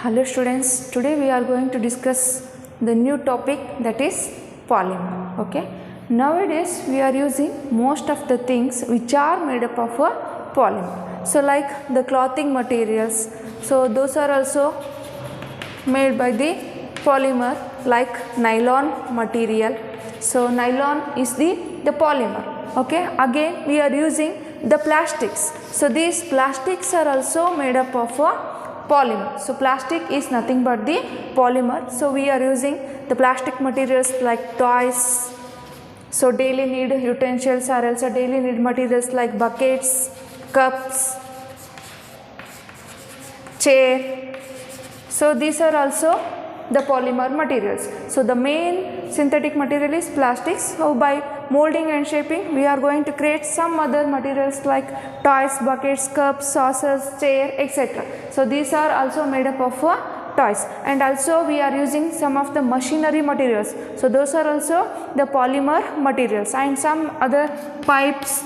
Hello students, today we are going to discuss the new topic, that is polymer. Okay, nowadays we are using most of the things which are made up of a polymer. So like the clothing materials, so those are also made by the polymer, like nylon material. So nylon is the polymer. Okay, again we are using the plastics. So these plastics are also made up of a polymer. So plastic is nothing but the polymer. So we are using the plastic materials like toys, so daily need utensils are also daily need materials like buckets, cups, chair. So these are also the polymer materials. So the main synthetic material is plastics. So by molding and shaping we are going to create some other materials like toys, buckets, cups, saucers, chair, etc. So these are also made up of toys, and also we are using some of the machinery materials. So those are also the polymer materials, and some other pipes,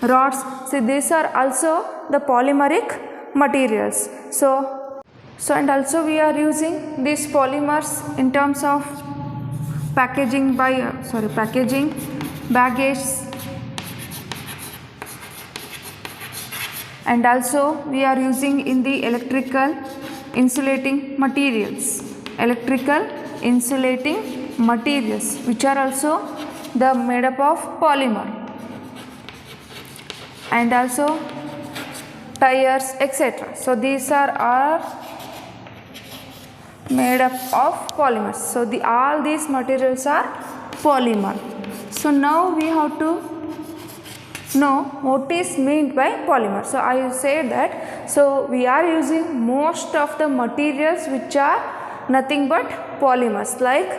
rods. So these are also the polymeric materials. So and also we are using these polymers in terms of packaging packaging, baggage, and also we are using in the electrical insulating materials, which are also the made up of polymer, and also tires, etc. So these are all made up of polymers. So all these materials are polymer. So now we have to know what is meant by polymer. So I said that, so we are using most of the materials which are nothing but polymers, like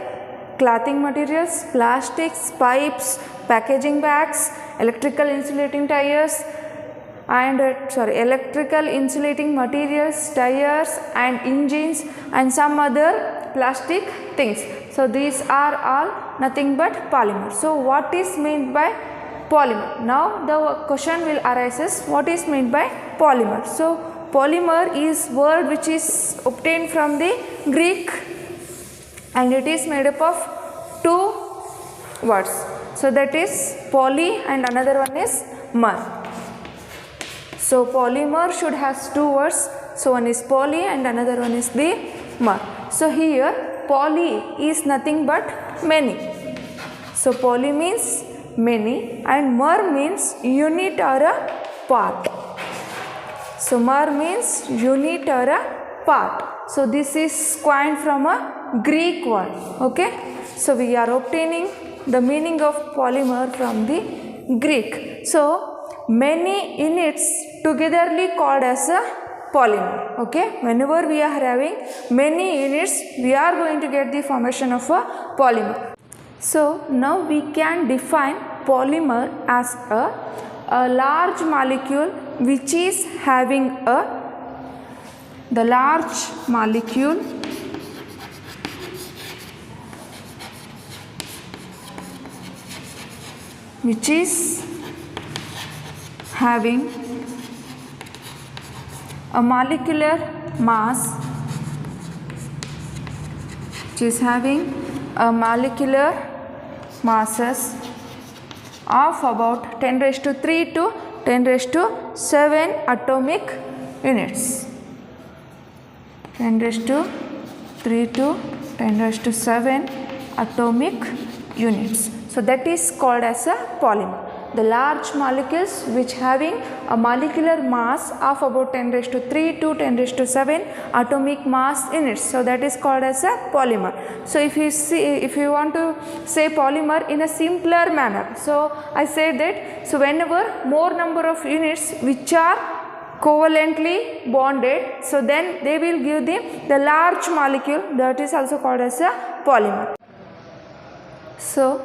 clothing materials, plastics, pipes, packaging bags, electrical insulating tires, and electrical insulating materials, tires and engines, and some other plastic things. So these are all nothing but polymer. So what is meant by polymer? Now the question will arise, what is meant by polymer? So polymer is word which is obtained from the Greek, and it is made up of two words. So that is poly and another one is mer. So polymer should has two words. So one is poly and another one is the mer. So here poly is nothing but many. So poly means many and mer means unit or a part. So mer means unit or a part. So this is coined from a Greek word. Okay. So we are obtaining the meaning of polymer from the Greek. So many units togetherly called as a polymer. Okay, whenever we are having many units, we are going to get the formation of a polymer. So now we can define polymer as a large molecule which is having the large molecule which is having a molecular mass, masses of about 10 raised to 3 to 10 raised to 7 atomic units. 10 raised to 3 to 10 raised to 7 atomic units. So that is called as a polymer. The large molecules which having a molecular mass of about 10 raised to 3 to 10 raised to 7 atomic mass units. So that is called as a polymer. So if you want to say polymer in a simpler manner, so I say that, so whenever more number of units which are covalently bonded, so then they will give the large molecule, that is also called as a polymer. So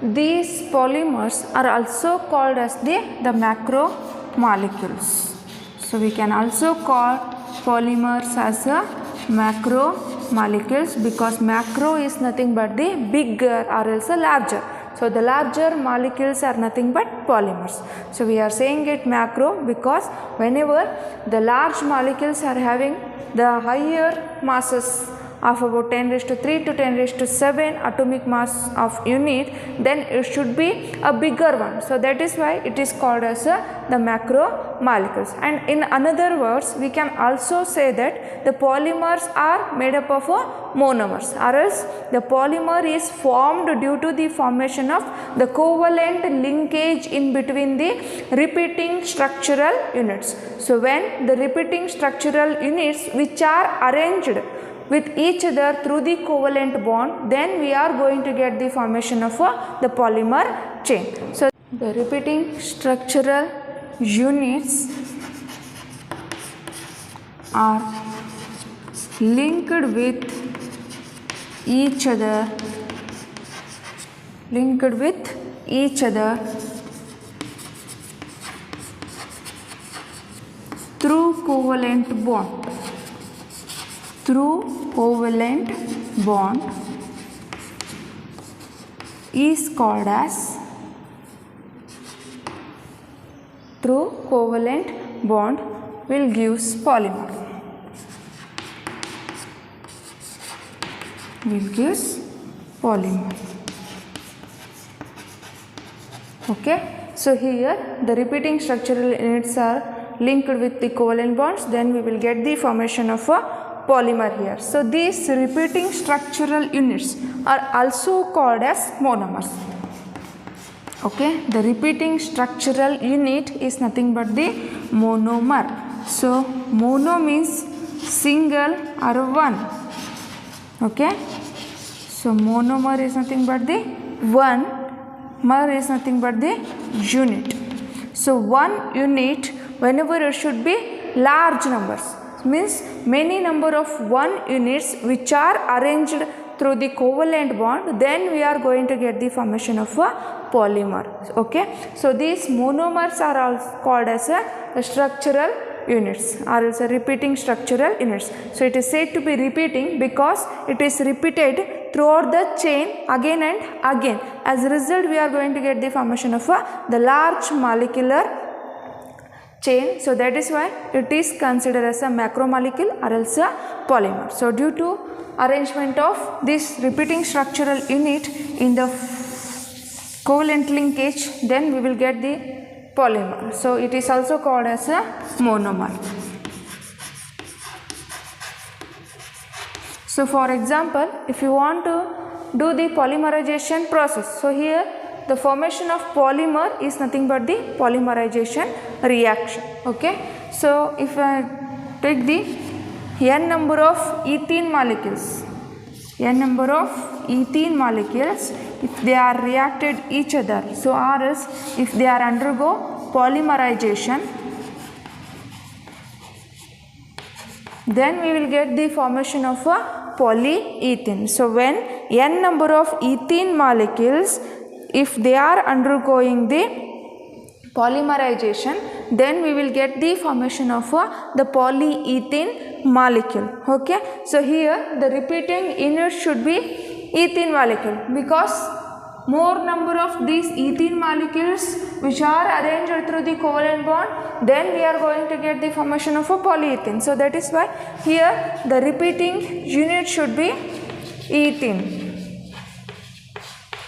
these polymers are also called as the macromolecules. So we can also call polymers as a macromolecules, because macro is nothing but the bigger or else a larger. So the larger molecules are nothing but polymers. So we are saying it macro because whenever the large molecules are having the higher masses of about 10 raised to 3 to 10 raised to 7 atomic mass of unit, then it should be a bigger one. So that is why it is called as the macromolecules. And in another words, we can also say that the polymers are made up of monomers, or else the polymer is formed due to the formation of the covalent linkage in between the repeating structural units. So when the repeating structural units which are arranged with each other through the covalent bond, then we are going to get the formation of the polymer chain. So the repeating structural units are linked with each other through covalent bond is called as will gives polymer. Okay, so here the repeating structural units are linked with the covalent bonds, then we will get the formation of a polymer here. So these repeating structural units are also called as monomers. Okay, the repeating structural unit is nothing but the monomer. So mono means single or one. Okay, so monomer is nothing but the one, mer is nothing but the unit. So one unit, whenever it should be large numbers, means many number of one units which are arranged through the covalent bond, then we are going to get the formation of a polymer. Okay, so these monomers are also called as a structural units, or else repeating structural units. So it is said to be repeating because it is repeated throughout the chain again and again. As a result, we are going to get the formation of the large molecular chain. So that is why it is considered as a macromolecule or else a polymer. So due to arrangement of this repeating structural unit in the covalent linkage, then we will get the polymer. So it is also called as a monomer. So for example, if you want to do the polymerization process, so here the formation of polymer is nothing but the polymerization reaction. Okay, so if I take the n number of ethene molecules, if they are reacted each other, so or else if they are undergo polymerization, then we will get the formation of a polyethene. So when n number of ethene molecules, if they are undergoing the polymerization, then we will get the formation of the polyethene molecule. Okay, so here the repeating unit should be ethene molecule, because more number of these ethene molecules which are arranged through the covalent bond, then we are going to get the formation of a polyethene. So that is why here the repeating unit should be ethene.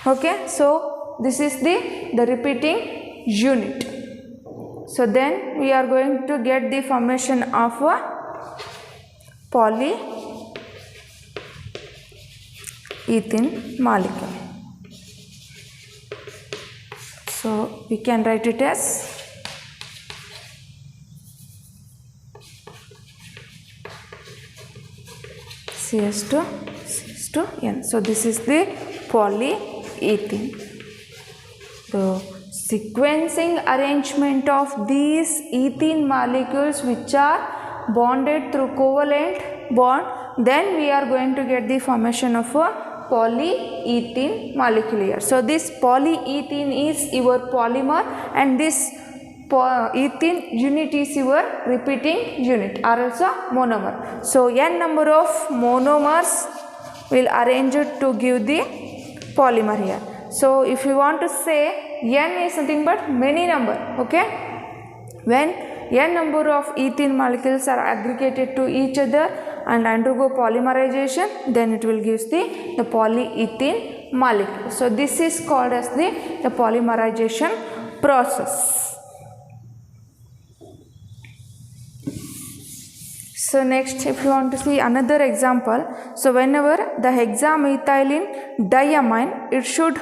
Okay, so this is the repeating unit. So then we are going to get the formation of a polyethene molecule. So we can write it as CH2N. So this is the polyethene. The sequencing arrangement of these ethene molecules which are bonded through covalent bond, then we are going to get the formation of a polyethene molecule here. So this polyethene is your polymer, and this ethene unit is your repeating unit, or also monomer. So n number of monomers will arrange it to give the polymer here. So if you want to say n is nothing but many number, okay, when n number of ethene molecules are aggregated to each other and undergo polymerization, then it will give the polyethene molecule. So this is called as the polymerization process. So next, if you want to see another example, so whenever the hexamethylene diamine, it should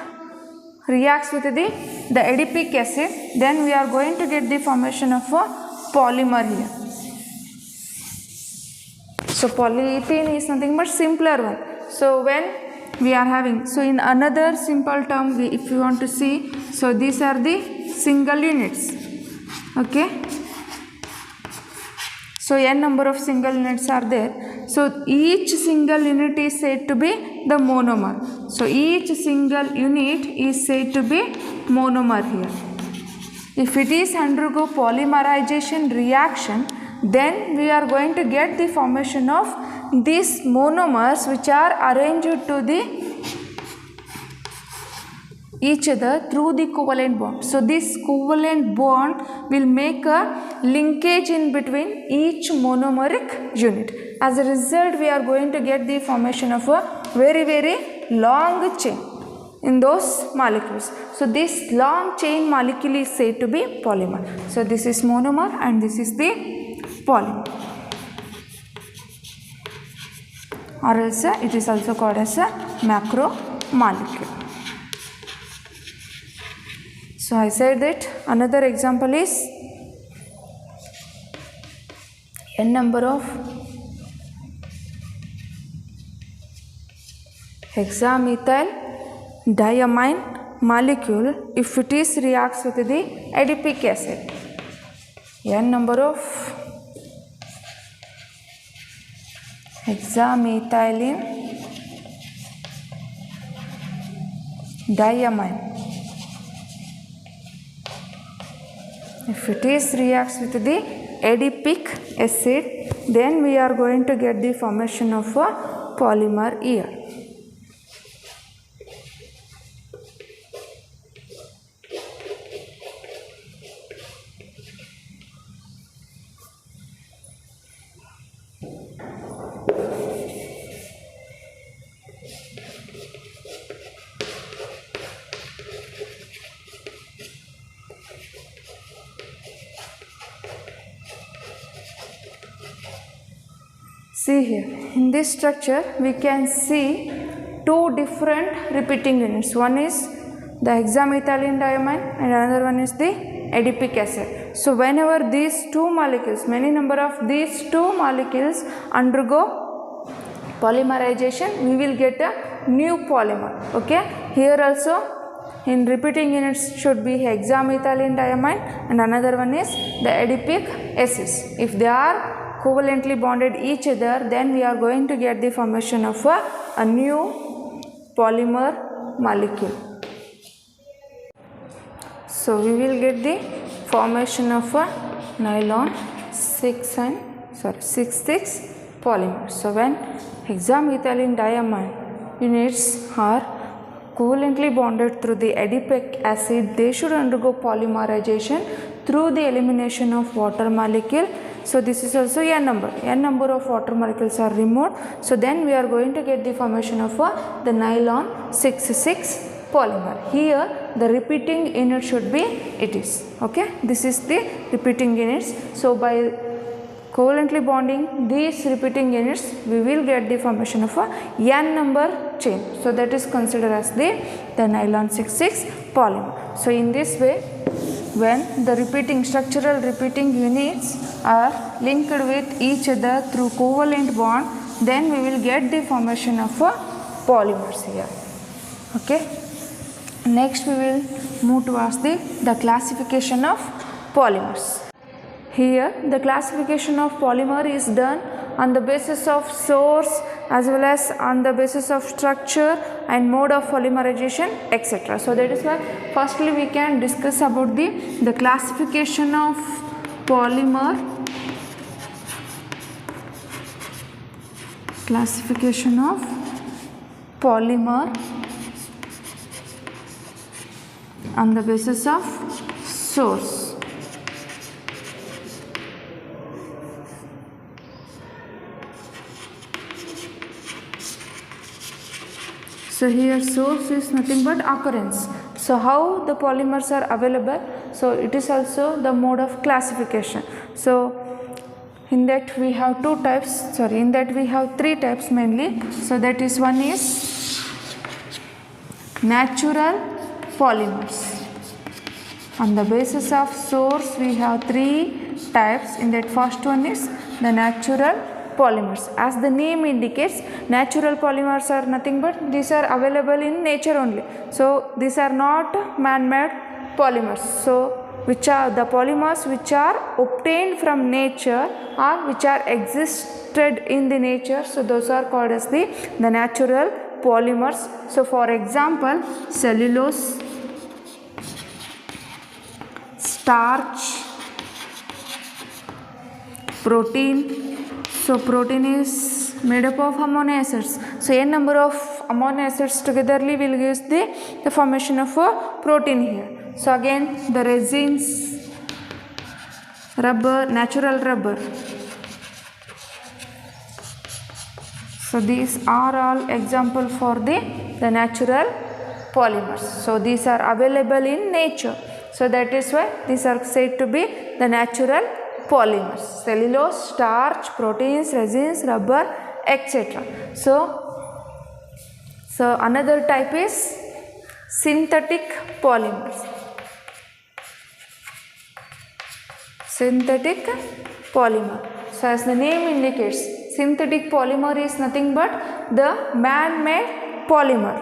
reacts with the adipic acid, then we are going to get the formation of a polymer here. So polyethene is nothing but simpler one. So when we are having, so in another simple term, if you want to see, so these are the single units, okay. So n number of single units are there. So each single unit is said to be the monomer. So each single unit is said to be monomer here. If it is undergo polymerization reaction, then we are going to get the formation of these monomers which are arranged to the each other through the covalent bond. So this covalent bond will make a linkage in between each monomeric unit. As a result, we are going to get the formation of a very long chain in those molecules. So this long chain molecule is said to be polymer. So this is monomer and this is the polymer, or else it is also called as a macromolecule. So I said that another example is n number of hexamethyl diamine molecule if it is reacts with the adipic acid. N number of hexamethylene diamine, if it is reacts with the adipic acid, then we are going to get the formation of a polymer here. See here, in this structure we can see two different repeating units. One is the hexamethylene diamine and another one is the adipic acid. So whenever these two molecules, many number of these two molecules undergo polymerization, we will get a new polymer, okay. Here also in repeating units should be hexamethylene diamine and another one is the adipic acids. If they are covalently bonded each other, then we are going to get the formation of a new polymer molecule. So we will get the formation of a nylon 6,6 polymer. So when hexamethylene diamine units are covalently bonded through the adipic acid, they should undergo polymerization through the elimination of water molecule. So this is also n number of water molecules are removed. So then we are going to get the formation of the nylon 6,6 polymer. Here the repeating unit should be it is, okay. This is the repeating units. So by covalently bonding these repeating units, we will get the formation of a n number chain. So that is considered as the nylon 6,6 polymer. So in this way, when the structural repeating units are linked with each other through covalent bond, then we will get the formation of polymers here, okay. Next we will move towards the classification of polymers. Here the classification of polymer is done on the basis of source as well as on the basis of structure and mode of polymerization, etc. So that is why firstly we can discuss about the classification of polymer, on the basis of source. So here source is nothing but occurrence. So how the polymers are available? So it is also the mode of classification. So in that we have three types mainly. So that is, one is natural polymers. On the basis of source we have three types. In that, first one is the natural polymers. As the name indicates, natural polymers are nothing but these are available in nature only. So these are not man-made polymers. So which are the polymers which are obtained from nature or which are existed in the nature. So those are called as the natural polymers. So for example, cellulose, starch, protein. So protein is made up of amino acids. So n number of amino acids togetherly will give the formation of a protein here. So again the resins, rubber, natural rubber. So these are all example for the natural polymers. So these are available in nature. So that is why these are said to be the natural polymers: cellulose, starch, proteins, resins, rubber, etc. So another type is synthetic polymers. Synthetic polymer. So as the name indicates, synthetic polymer is nothing but the man-made polymer.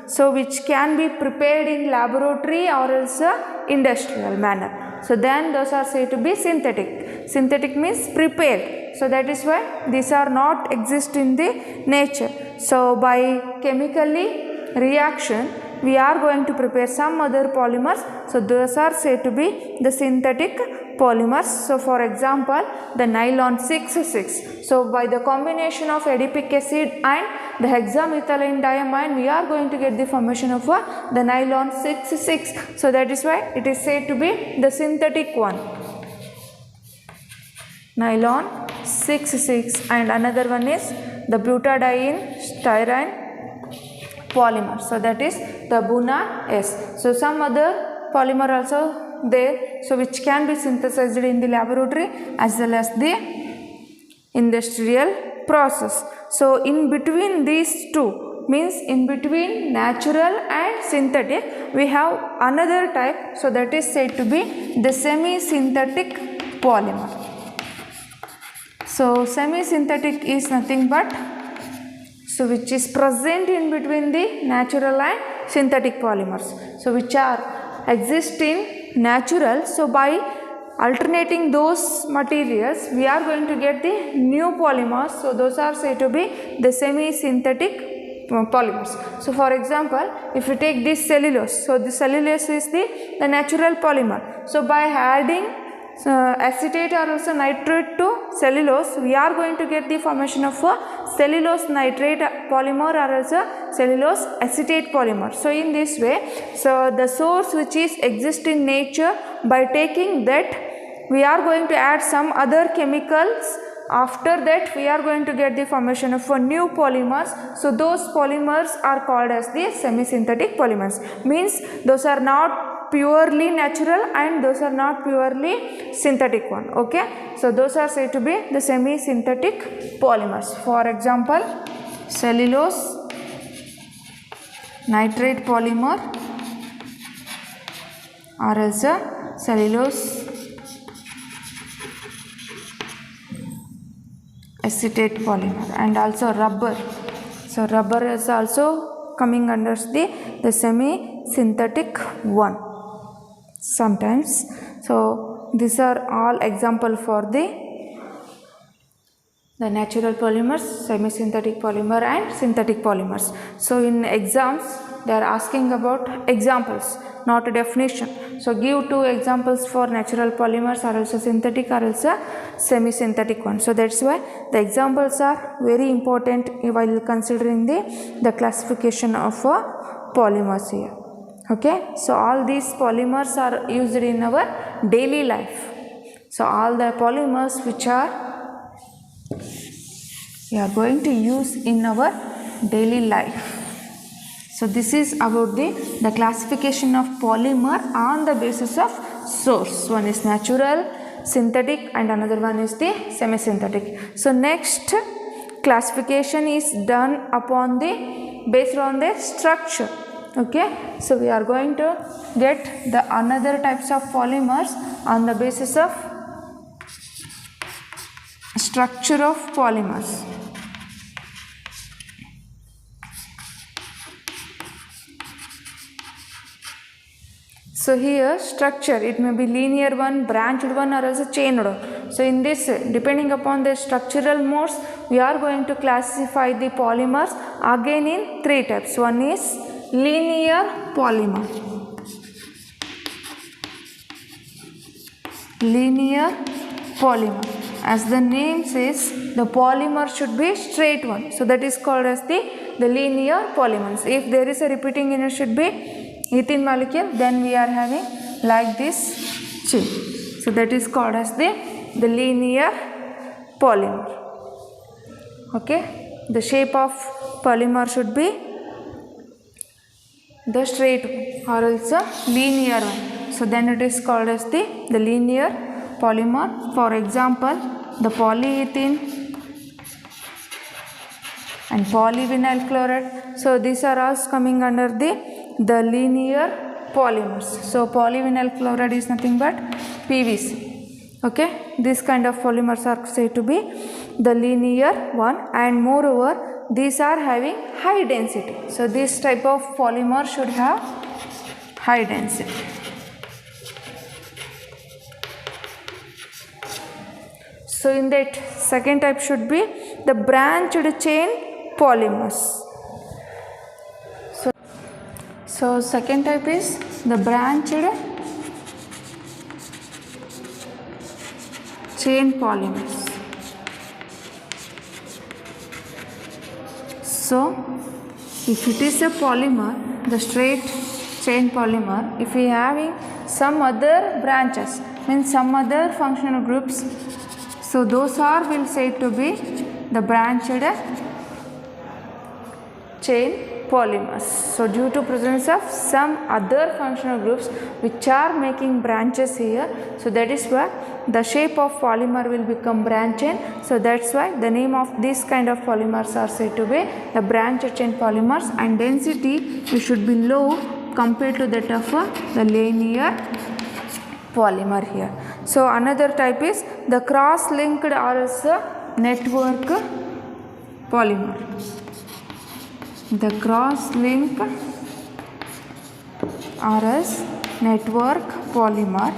So which can be prepared in laboratory or else industrial manner. So then those are said to be synthetic. Synthetic means prepared. So that is why these are not exist in the nature. So by chemically reaction we are going to prepare some other polymers. So those are said to be the synthetic polymers. So for example, the nylon 6,6. So by the combination of adipic acid and the hexamethylene diamine, we are going to get the formation of the nylon 6,6. So that is why it is said to be the synthetic one, nylon 6,6. And another one is the butadiene styrene polymer. So that is the Buna S. So some other polymer also there, so which can be synthesized in the laboratory as well as the industrial process. So in between these two, means in between natural and synthetic, we have another type. So that is said to be the semi-synthetic polymer. So semi-synthetic is nothing but which is present in between the natural and synthetic polymers. So which are exist in natural. So by alternating those materials, we are going to get the new polymers. So those are said to be the semi-synthetic polymers. So for example, if you take this cellulose, so the cellulose is the natural polymer. So by adding acetate or also nitrate to cellulose, we are going to get the formation of a cellulose nitrate polymer or also cellulose acetate polymer. So in this way, so the source which is exist in nature, by taking that we are going to add some other chemicals. After that we are going to get the formation of a new polymers. So those polymers are called as the semi-synthetic polymers. Means those are not purely natural and those are not purely synthetic one. Okay, so those are said to be the semi-synthetic polymers. For example, cellulose nitrate polymer or else cellulose acetate polymer, and also rubber. So rubber is also coming under the semi-synthetic one sometimes. So these are all example for the natural polymers, semi-synthetic polymer and synthetic polymers. So in exams they are asking about examples, not a definition. So give two examples for natural polymers or also synthetic or also semi-synthetic one. So that's why the examples are very important while considering the classification of polymers here. Okay, so all these polymers are used in our daily life. So all the polymers which we are going to use in our daily life. So this is about the classification of polymer on the basis of source. One is natural, synthetic, and another one is the semi-synthetic. So next classification is done upon based on the structure. Okay, so we are going to get the another types of polymers on the basis of structure of polymers. So here structure, it may be linear one, branched one, or else a chain one. So in this, depending upon the structural modes, we are going to classify the polymers again in three types. One is linear polymer. Linear polymer. As the name says, the polymer should be straight one. So that is called as the linear polymers. If there is a repeating unit, should be ethene molecule, then we are having like this chain. So that is called as the linear polymer. Okay, the shape of polymer should be the straight or also linear one. So then it is called as the linear polymer. For example, the polyethylene and polyvinyl chloride. So these are all coming under the linear polymers. So polyvinyl chloride is nothing but PVC. Okay, this kind of polymers are said to be the linear one, and moreover these are having high density. So this type of polymer should have high density. So in that second type should be the branched chain polymers. So second type is the branched chain polymers. So if it is a polymer, the straight chain polymer, if we are having some other branches, means some other functional groups, so those are will say to be the branched chain polymers. So due to presence of some other functional groups which are making branches here, so that is why the shape of polymer will become branch chain. So that's why the name of this kind of polymers are said to be the branched chain polymers, and density it should be low compared to that of the linear polymer here. So another type is the cross-linked or also network polymer. The cross-link or as network polymer.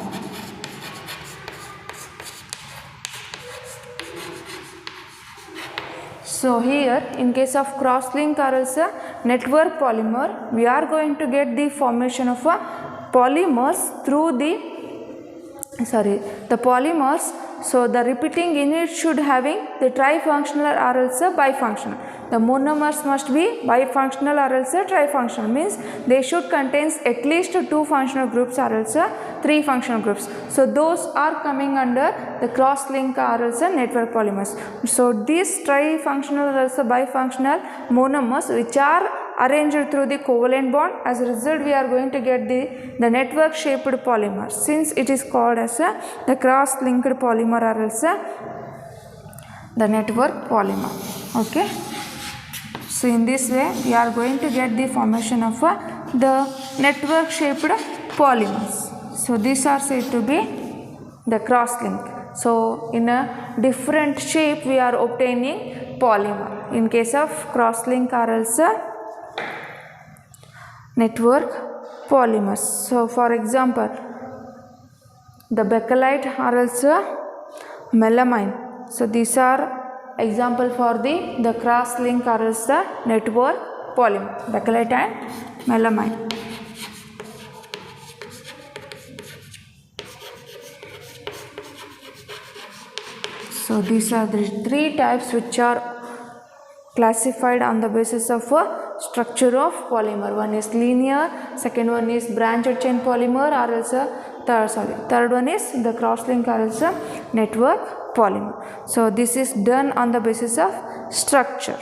So here in case of cross-link or also network polymer, we are going to get the formation of polymers through the polymers. So the repeating unit should having the trifunctional or also bifunctional. The monomers must be bifunctional or also trifunctional, means they should contain at least 2 functional groups or also 3 functional groups. So those are coming under the cross-link or also network polymers. So these trifunctional or also bifunctional monomers which are arranged through the covalent bond, as a result we are going to get the network shaped polymer, since it is called as the cross-linked polymer or also the network polymer. Okay, so in this way we are going to get the formation of the network shaped polymers. So these are said to be the cross-link. So in a different shape we are obtaining polymer in case of cross-link or also network polymers. So for example, the bakelite or also melamine. So these are example for the cross-link or also network polymer, bakelite and melamine. So these are the 3 types which are classified on the basis of structure of polymer. One is linear, second one is branched chain polymer or also third one is the cross-link or also network polymer. So this is done on the basis of structure.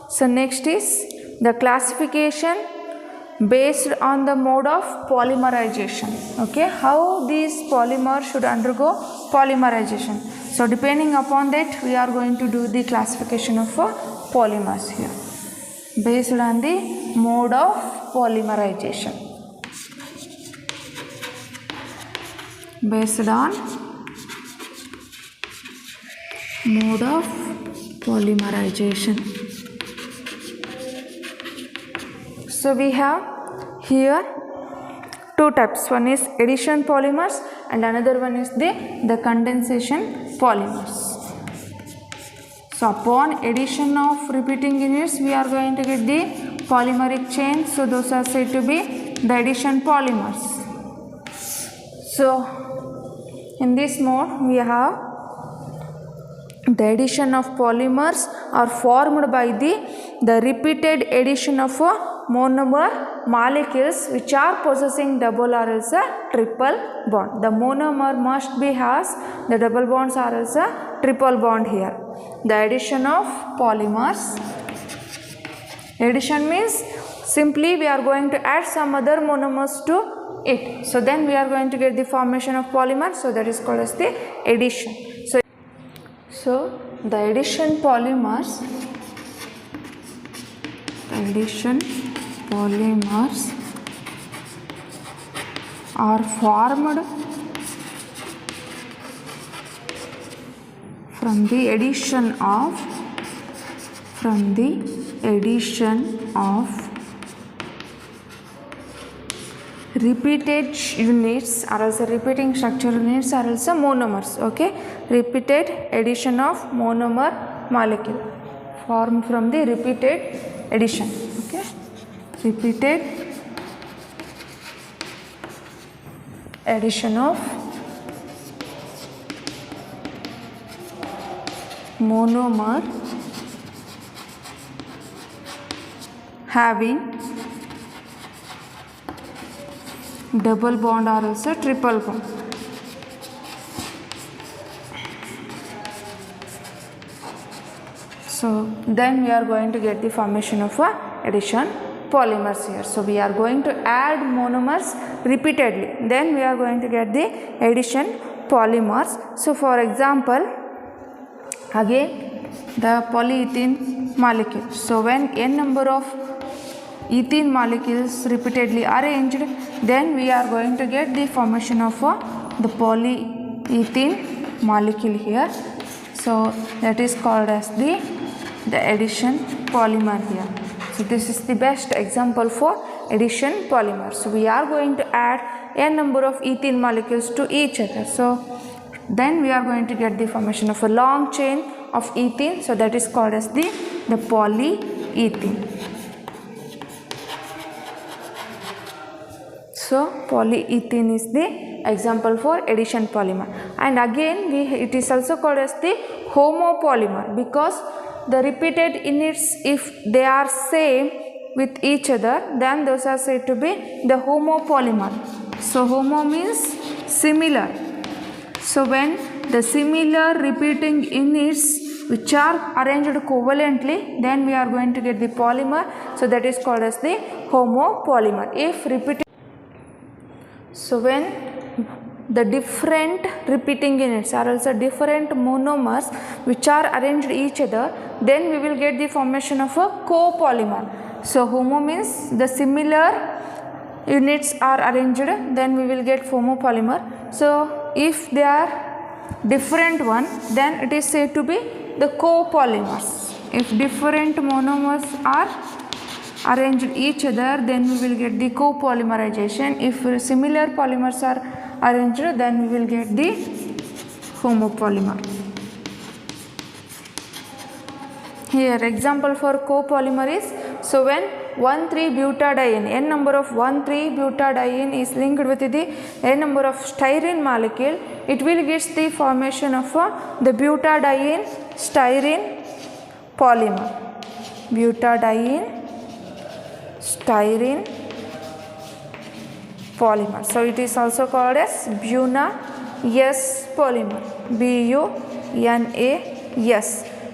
So next is the classification based on the mode of polymerization. Okay, how these polymers should undergo polymerization. So depending upon that, we are going to do the classification of polymers here based on the mode of polymerization. Based on mode of polymerization. So we have here two types. One is addition polymers and another one is the condensation polymers. So upon addition of repeating units, we are going to get the polymeric chain. So those are said to be the addition polymers. So in this mode, we have the addition of polymers are formed by the repeated addition of monomer molecules which are possessing double or else a triple bond. The monomer must be has the double bonds or else a triple bond here. The addition of polymers. Addition means simply we are going to add some other monomers to it. So then we are going to get the formation of polymer. So that is called as the addition. So the addition polymers are formed from the addition of repeated units or also repeating structure units or also monomers. Okay, repeated addition of monomer molecule formed from the repeated addition. Okay, repeated addition of monomer having double bond or also triple bond. So then we are going to get the formation of addition polymers here. So we are going to add monomers repeatedly, then we are going to get the addition polymers. So for example, again the polyethylene molecule. So when n number of ethene molecules repeatedly arranged, then we are going to get the formation of the polyethylene molecule here. So that is called as the addition polymer here. So this is the best example for addition polymer. So we are going to add n number of ethene molecules to each other. So then we are going to get the formation of a long chain of ethene. So that is called as the polyethylene. So polyethylene is the example for addition polymer. And again it is also called as the homopolymer, because the repeated units, if they are same with each other, then those are said to be the homopolymer. So homo means similar. So when the similar repeating units which are arranged covalently, then we are going to get the polymer. So that is called as the homopolymer. If repeated, so when the different repeating units are also different monomers which are arranged each other, then we will get the formation of a copolymer. So homo means the similar units are arranged, then we will get homopolymer. So if they are different one, then it is said to be the copolymers. If different monomers are arranged each other, then we will get the copolymerization. If similar polymers are arranged, then we will get the homopolymer. Here example for copolymer is, so when 1,3-butadiene, n number of 1,3-butadiene is linked with the n number of styrene molecule, it will get the formation of the butadiene styrene polymer. Butadiene styrene polymer. So it is also called as Buna-S polymer. Buna-S.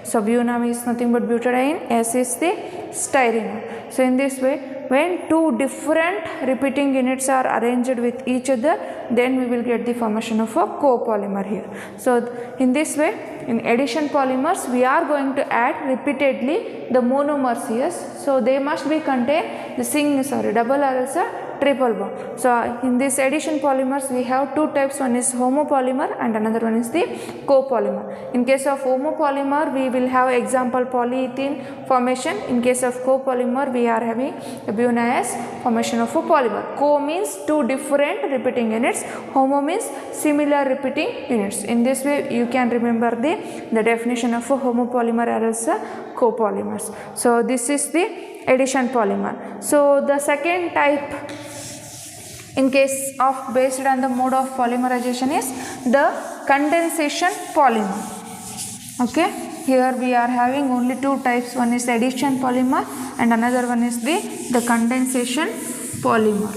So Buna means nothing but butadiene, S is the styrene. So in this way when two different repeating units are arranged with each other, then we will get the formation of a copolymer here. So in this way, in addition polymers, we are going to add repeatedly the monomers here. So they must be contain the double or else a triple bond. So in this addition polymers, we have two types. One is homopolymer and another one is the copolymer. In case of homopolymer, we will have example polyethylene formation. In case of copolymer, we are having bunias formation of a polymer. Co means two different repeating units. Homo means similar repeating units. In this way, you can remember the definition of a homopolymer or else a copolymers. So this is the addition polymer. So the second type, in case of based on the mode of polymerization, is the condensation polymer. Okay, here we are having only two types. One is addition polymer and another one is the condensation polymer.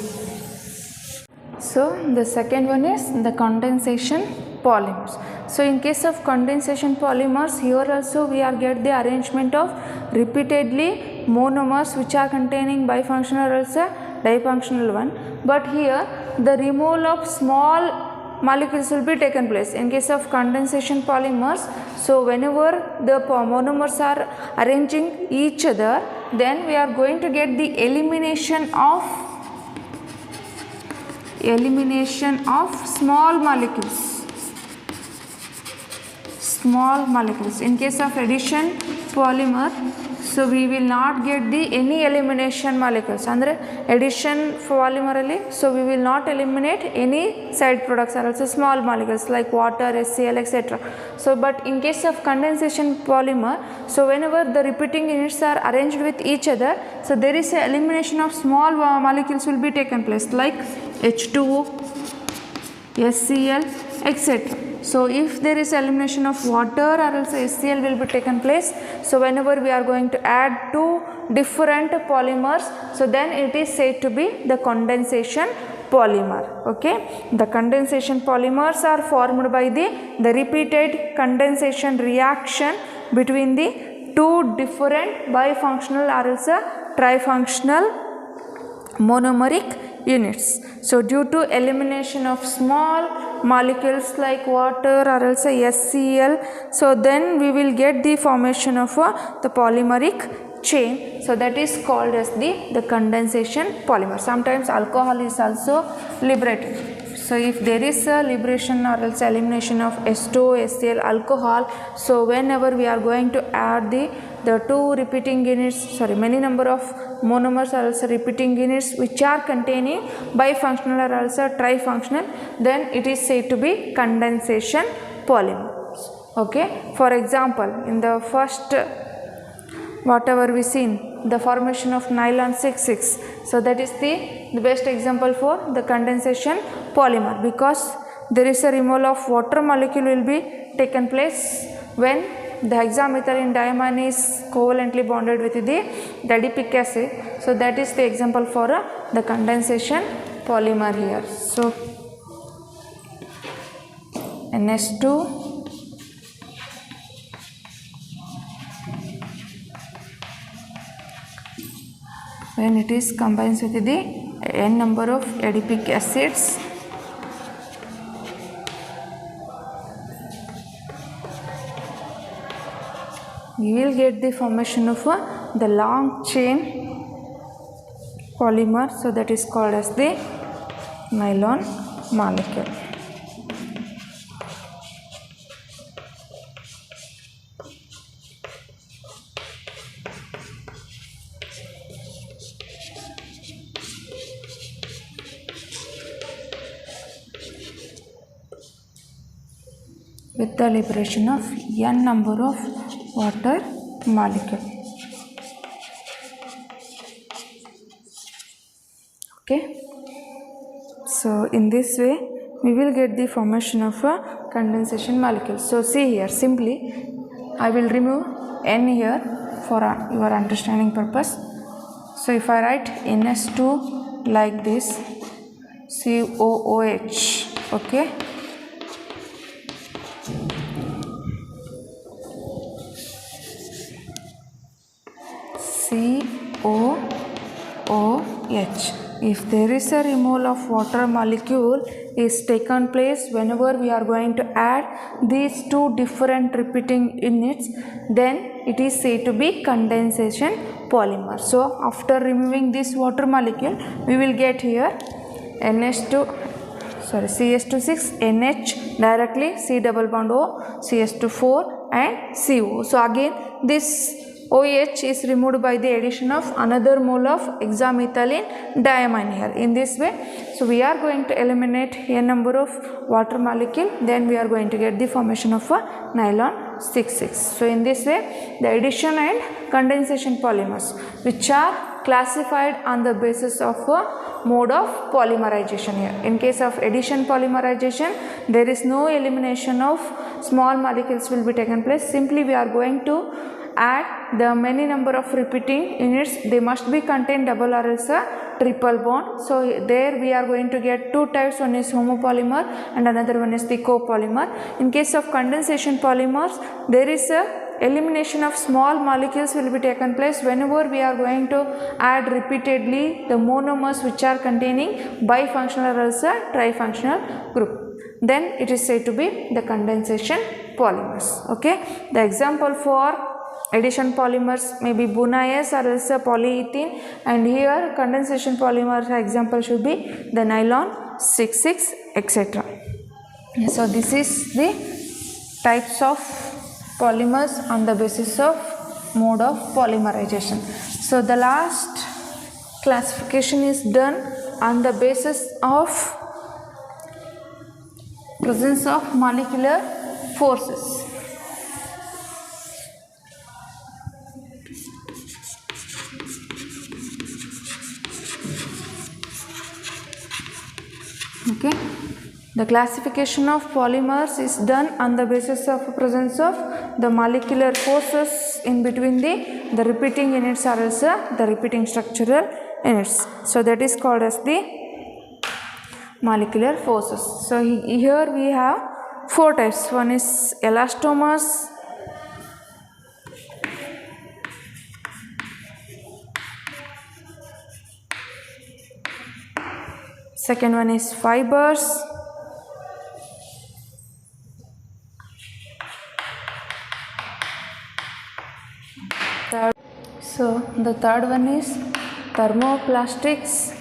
So the second one is the condensation polymers. So in case of condensation polymers, here also we are get the arrangement of repeatedly monomers which are containing bifunctional or also difunctional one. But here the removal of small molecules will be taken place. In case of condensation polymers, so whenever the monomers are arranging each other, then we are going to get the elimination of small molecules. In case of addition polymer, so we will not get the any elimination molecules. Andre addition polymer alli, so we will not eliminate any side products or also small molecules like water, HCl, etc. So but in case of condensation polymer, so whenever the repeating units are arranged with each other, so there is a elimination of small molecules will be taken place like H2O, HCl, etc. So if there is elimination of water or else HCl will be taken place, so whenever we are going to add two different polymers, so then it is said to be the condensation polymer. Okay, the condensation polymers are formed by the repeated condensation reaction between the two different bifunctional or else trifunctional monomeric units. So due to elimination of small molecules like water or else HCl, so then we will get the formation of the polymeric chain. So that is called as the condensation polymer. Sometimes alcohol is also liberated. So if there is a liberation or else elimination of H2O, HCl, alcohol, so whenever we are going to add the two repeating units, many number of monomers are also repeating units which are containing bifunctional or also trifunctional, then it is said to be condensation polymers. Okay, for example, in the first whatever we seen, the formation of nylon 6,6, so that is the best example for the condensation polymer, because there is a removal of water molecule will be taken place when the hexamethylene diamine is covalently bonded with the adipic acid. So that is the example for the condensation polymer here. So NH2 when it is combines with the n number of adipic acids, we will get the formation of the long chain polymer. So that is called as the nylon molecule. With the liberation of n number of water molecule. Okay, so in this way we will get the formation of a condensation molecule. So see here, simply I will remove n here for your understanding purpose. So if I write NH2 like this, COOH, okay, COOH, OH. If there is a removal of water molecule is taken place whenever we are going to add these two different repeating units, then it is said to be condensation polymer. So after removing this water molecule, we will get here CS26 NH directly, C double bond O, CS24 and CO. So again this OH is removed by the addition of another mole of hexamethylene diamine here. In this way, so we are going to eliminate a number of water molecule, then we are going to get the formation of a nylon 6,6. So in this way, the addition and condensation polymers, which are classified on the basis of a mode of polymerization here. In case of addition polymerization, there is no elimination of small molecules will be taken place. Simply we are going to add the many number of repeating units. They must be contain double or else a triple bond. So there we are going to get two types. One is homopolymer and another one is the copolymer. In case of condensation polymers, there is a elimination of small molecules will be taken place whenever we are going to add repeatedly the monomers which are containing bifunctional or else a trifunctional group. Then it is said to be the condensation polymers. Okay, the example for addition polymers may be Bunayas or else a polyethylene, and here condensation polymers example should be the nylon 6,6 etc. So this is the types of polymers on the basis of mode of polymerization. So the last classification is done on the basis of presence of molecular forces. Okay, the classification of polymers is done on the basis of presence of the molecular forces in between the repeating units or else the repeating structural units. So that is called as the molecular forces. So here we have four types. One is elastomers, second one is fibers, so the third one is thermoplastics,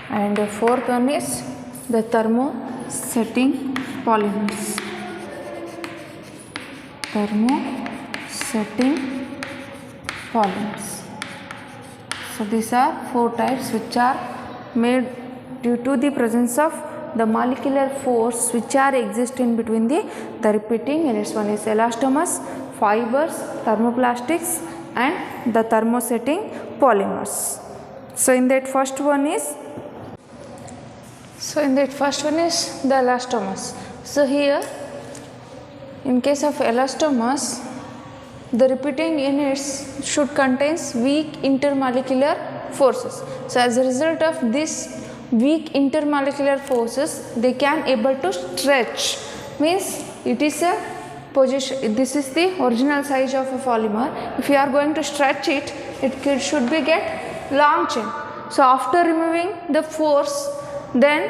and the fourth one is the thermosetting polymers. Thermosetting polymers. So these are four types which are made due to the presence of the molecular force which are existing between the repeating units. One is elastomers, fibers, thermoplastics and the thermosetting polymers. So in that first one is the elastomers. So here in case of elastomers, the repeating units should contain weak intermolecular forces. So as a result of this weak intermolecular forces, they can able to stretch, means it is a position, this is the original size of a polymer. If you are going to stretch it, it should be get long chain. So after removing the force, then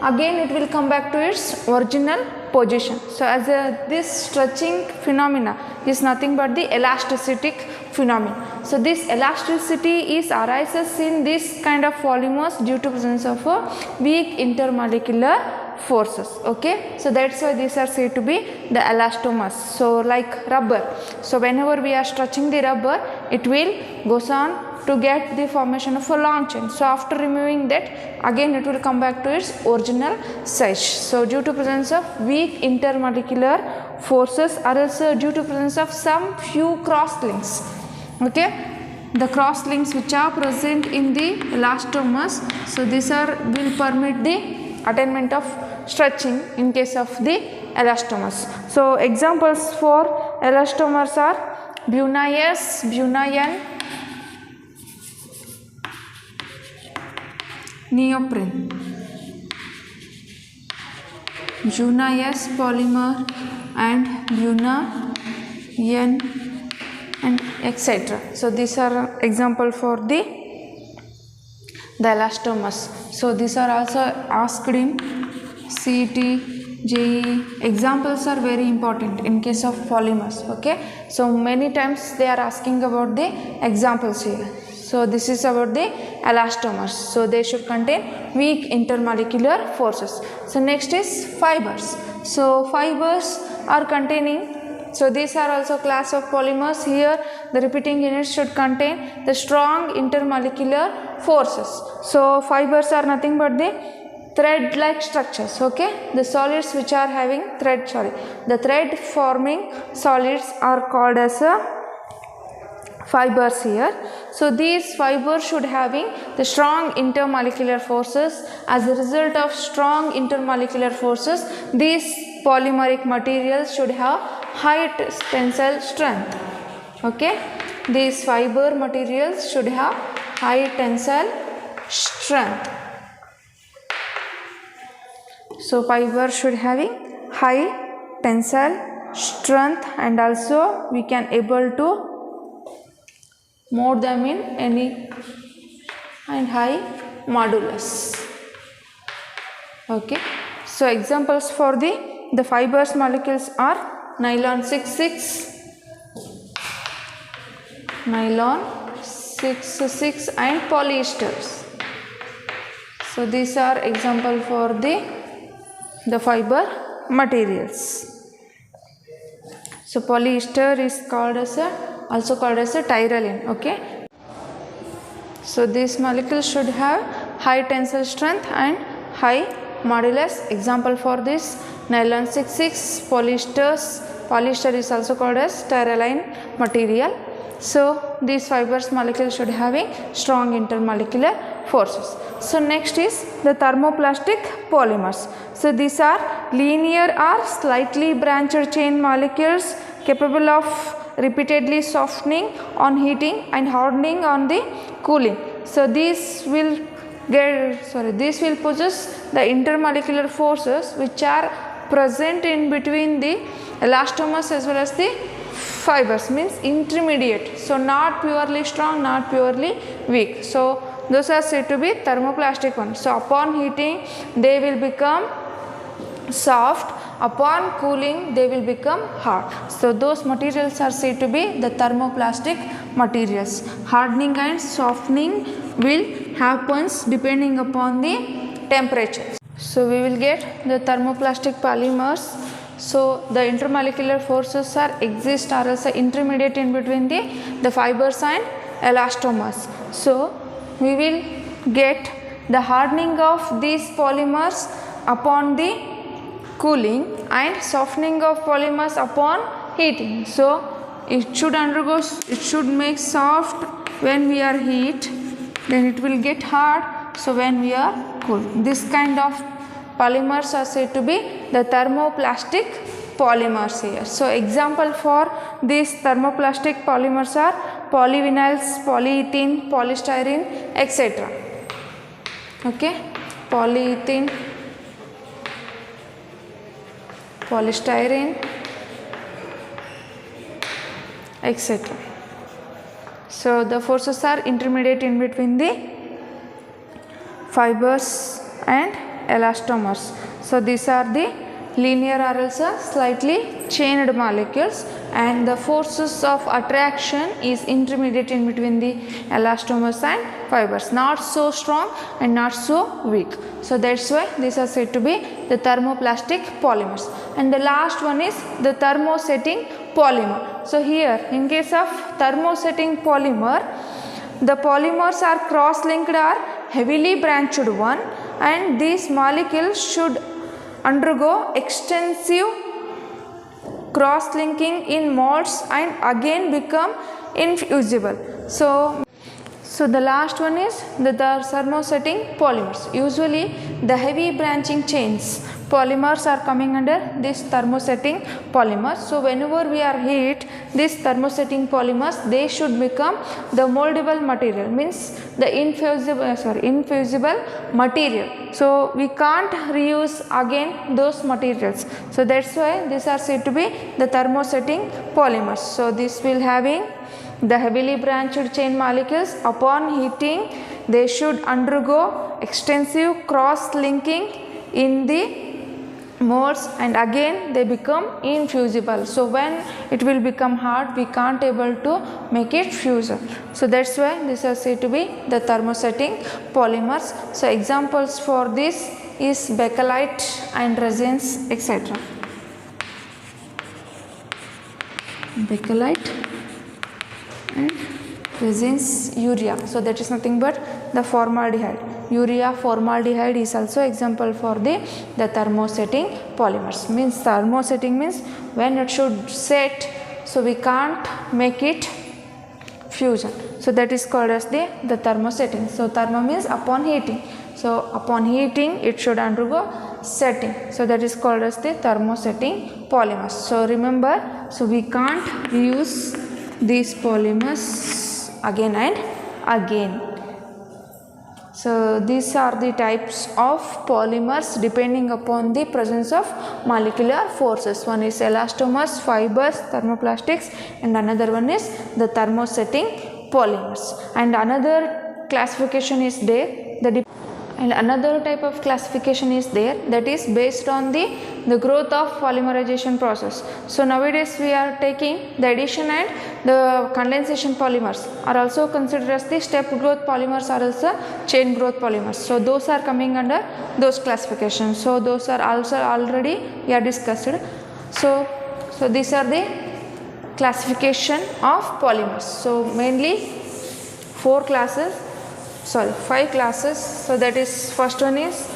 again it will come back to its original position. So as this stretching phenomena is nothing but the elasticity phenomenon. So this elasticity is arises in this kind of polymers due to presence of a weak intermolecular forces. Okay, so that's why these are said to be the elastomers. So like rubber, so whenever we are stretching the rubber, it will goes on to get the formation of a long chain. So after removing that, again it will come back to its original size. So due to presence of weak intermolecular forces or else due to presence of some few crosslinks. Okay, the crosslinks which are present in the elastomers, so these will permit the attainment of stretching in case of the elastomers. So examples for elastomers are Bunayas, Bunayan, neoprene, Bunayas polymer and Bunayan and etc. So these are example for the elastomers. So these are also asked in CET, JEE. Examples are very important in case of polymers. Okay, so many times they are asking about the examples here. So this is about the elastomers. So they should contain weak intermolecular forces. So next is fibers. So fibers are containing, so these are also class of polymers. Here the repeating units should contain the strong intermolecular forces. So fibers are nothing but the thread like structures. Okay, the solids which are having the thread forming solids are called as fibers here. So these fibers should having the strong intermolecular forces. As a result of strong intermolecular forces, these polymeric materials should have high tensile strength. Okay, these fiber materials should have high tensile strength. So fiber should having high tensile strength, and also we can able to mold them in any and high modulus. Okay, so examples for the fibers molecules are nylon 6,6, nylon 6,6 and polyesters. So these are example for the fiber materials. So polyester is called as also called as a tyrolene. Okay, so these molecules should have high tensile strength and high modulus. Example for this nylon 6,6, polyester is also called as tyrolene material. So these fibers molecules should having strong intermolecular forces. So next is the thermoplastic polymers. So these are linear or slightly branched chain molecules capable of repeatedly softening on heating and hardening on the cooling. So this will possess the intermolecular forces which are present in between the elastomers as well as the fibers, means intermediate. So not purely strong, not purely weak. So those are said to be thermoplastic ones. So upon heating they will become soft, upon cooling they will become hard. So those materials are said to be the thermoplastic materials. Hardening and softening will happens depending upon the temperature. So we will get the thermoplastic polymers. So the intermolecular forces are exist or else intermediate in between the fibers and elastomers. So we will get the hardening of these polymers upon the cooling and softening of polymers upon heating. So it should make soft when we are heat, then it will get hard so when we are cool. This kind of polymers are said to be the thermoplastic polymers here. So example for these thermoplastic polymers are polyvinyls, polyethylene, polystyrene, etc. Okay, polyethylene, polystyrene, etc. So the forces are intermediate in between the fibers and elastomers. So these are the linear or else slightly chained molecules, and the forces of attraction is intermediate in between the elastomers and fibers, not so strong and not so weak. So that's why these are said to be the thermoplastic polymers. And the last one is the thermosetting polymer. So here in case of thermosetting polymer, the polymers are cross-linked or heavily branched one, and these molecules should undergo extensive cross-linking in molds and again become infusible. So the last one is the thermosetting polymers. Usually the heavy branching chains polymers are coming under this thermosetting polymers. So whenever we are heat this thermosetting polymers, they should become the moldable material, means the infusible material. So we can't reuse again those materials. So that's why these are said to be the thermosetting polymers. So this will having the heavily branched chain molecules. Upon heating, they should undergo extensive cross-linking in the molds, and again they become infusible. So when it will become hard, we can't able to make it fusible. So that's why these are said to be the thermosetting polymers. So examples for this is bakelite and resins, etc. Bakelite and resins, urea. So that is nothing but the formaldehyde. Urea formaldehyde is also example for the thermosetting polymers. Means thermosetting means when it should set, so we can't make it fusion. So that is called as the thermosetting. So thermo means upon heating. So upon heating it should undergo setting. So that is called as the thermosetting polymers. So remember, so we can't reuse these polymers again and again. So these are the types of polymers depending upon the presence of molecular forces. One is elastomers, fibers, thermoplastics, and another one is the thermosetting polymers. And another classification is there, and another type of classification is there, that is based on the growth of polymerization process. So nowadays we are taking the addition and the condensation polymers are also considered as the step growth polymers, are also chain growth polymers. So those are coming under those classifications. So those are also already we are discussed. So these are the classification of polymers. So mainly 5 classes. So that is, first one is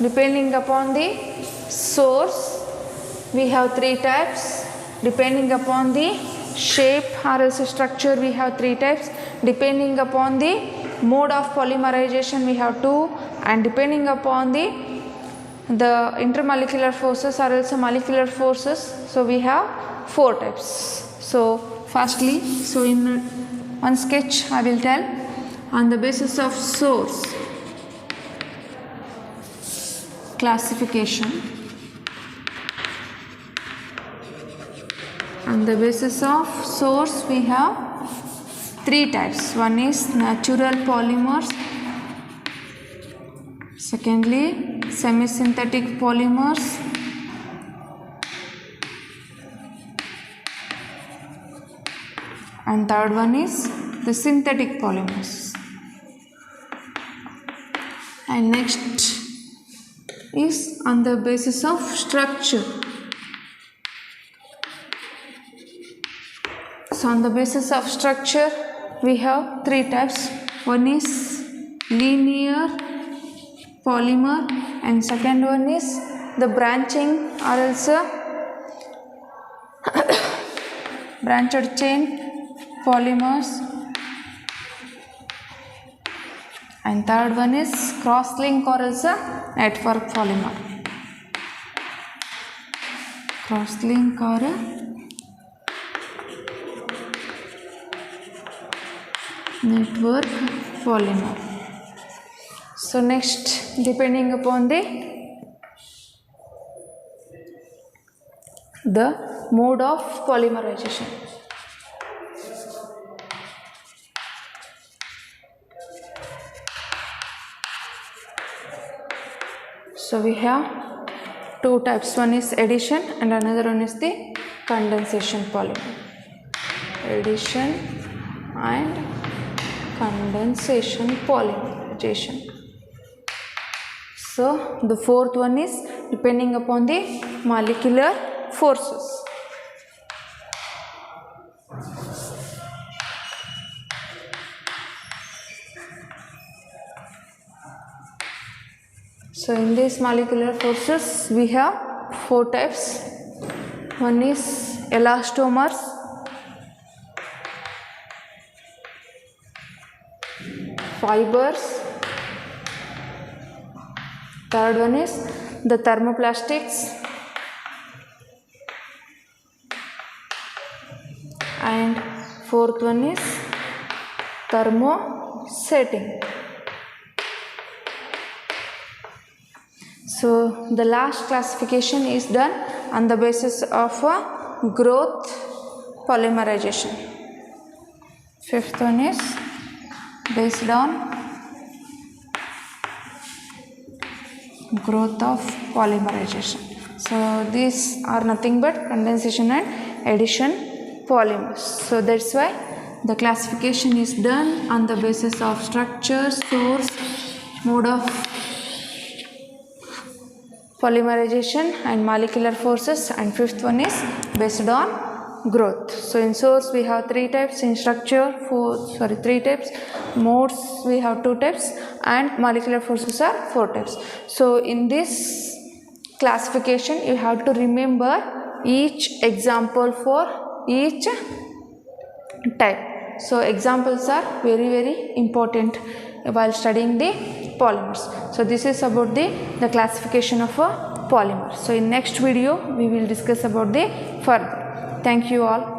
depending upon the source, we have 3 types. Depending upon the shape or else structure, we have 3 types. Depending upon the mode of polymerization, we have 2, and depending upon the intermolecular forces or else molecular forces, so we have 4 types. So firstly, so in one sketch I will tell. On the basis of source classification, on the basis of source we have 3 types. One is natural polymers, secondly semi-synthetic polymers, and third one is the synthetic polymers. And next is on the basis of structure. So on the basis of structure we have 3 types. One is linear polymer, and second one is the branching or else branched chain polymers, and third one is crosslink or else network polymer. Crosslink or network polymer. So next, depending upon the mode of polymerization. So we have 2 types. One is addition and another one is the condensation polymer. Addition and condensation polymerization. So the 4th one is depending upon the molecular forces. So in these molecular forces we have 4 types. One is elastomers, fibers, Third one is the thermoplastics. And fourth one is thermosetting. So the last classification is done on the basis of growth polymerization. Fifth one is based on growth of polymerization. So these are nothing but condensation and addition polymers. So that's why the classification is done on the basis of structure, source, mode of polymerization and molecular forces, and fifth one is based on growth. So in source we have three types, in structure three types, modes we have two types, and molecular forces are four types. So in this classification you have to remember each example for each type. So examples are very important while studying the polymers. So this is about the classification of a polymer. So in next video we will discuss about the further. Thank you all.